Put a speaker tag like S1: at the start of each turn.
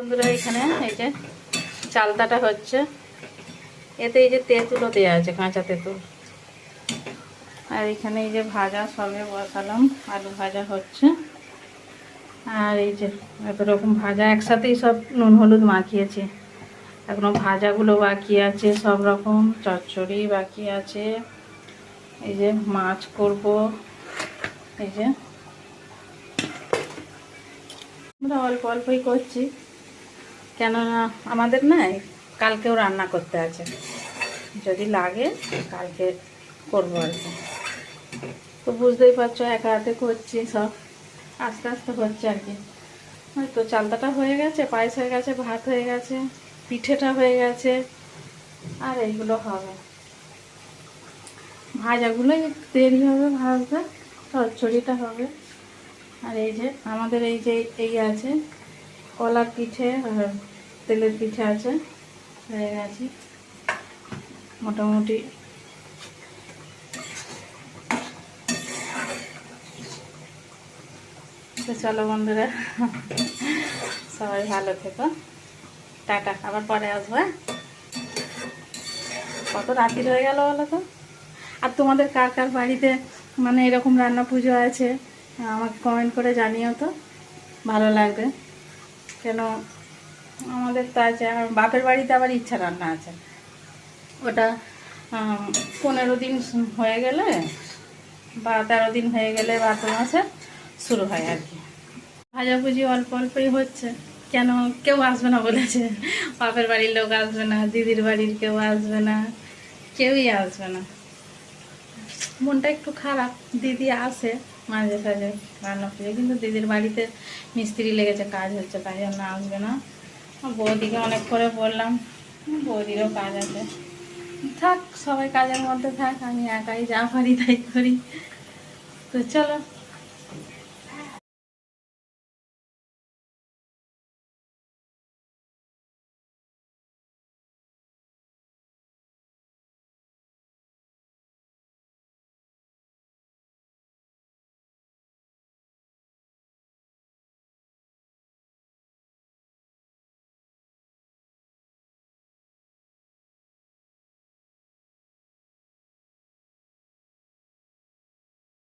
S1: বন্ধুরা এখানে এই যে চালতাটা হচ্ছে, এতে এই যে তেঁতুলও দেওয়া আছে, কাঁচা তেঁতুল। আর এখানে এই যে ভাজা সবে বসালাম, আলু ভাজা হচ্ছে। আর এই যে এত রকম ভাজা একসাথেই সব নুন হলুদ মাখিয়েছি। এখনো ভাজাগুলো বাকি আছে, সব রকম চচ্চড়ি বাকি আছে। এই যে মাছ করব, এই যে আমরা অল্প অল্পই করছি, কেননা আমাদের নাই কালকেও রান্না করতে আছে, যদি লাগে কালকে করবো আর কি। তো বুঝতেই পারছো একা হাতে করছি, সব আস্তে আস্তে হচ্ছে আর কি। হয়তো চালতাটা হয়ে গেছে, পায়েস হয়ে গেছে, ভাত হয়ে গেছে, পিঠেটা হয়ে গেছে, আর এইগুলো হবে। ভাজাগুলোই একটু দেরি হবে ভাজতে, চচ্চড়িটা হবে। আর এই যে আমাদের এই যে এই আছে কলার পিঠে আর তেলের পিঠে আছে, হয়ে গেছে মোটামুটি। তো চলো বন্ধুরা, সবাই ভালো থেকো, টাটা, আবার পরে আসবো। হ্যাঁ, কত রাত্রি হয়ে গেল বলো তো। আর তোমাদের কার কার বাড়িতে মানে এরকম রান্না পুজো আছে আমাকে কমেন্ট করে জানিও তো, ভালো লাগবে। কেন আমাদের তো আছে, আমার বাপের বাড়িতে আবার ইচ্ছা রান্না আছে, ওটা 15 দিন হয়ে গেলে বা 13 দিন হয়ে গেলে ভাদ্র মাসে শুরু হয় আর কি। ভাজাভুজি অল্প অল্পই হচ্ছে, কেন কেউ আসবে না বলেছে, বাপের বাড়ির লোক আসবে না, দিদির বাড়ির কেউ আসবে না, কেউই আসবে না। মনটা একটু খারাপ, দিদি আসে মাঝে সাঝে রান্না পুজো, কিন্তু দিদির বাড়িতে মিস্ত্রি লেগেছে, কাজ হচ্ছে, তাই জন্য আসবে না। বৌদিকে অনেক করে বললাম, বৌদিরও কাজ আছে, থাক সবাই কাজের মধ্যে থাক, আমি একাই যা পারি তাই করি। তো চলো।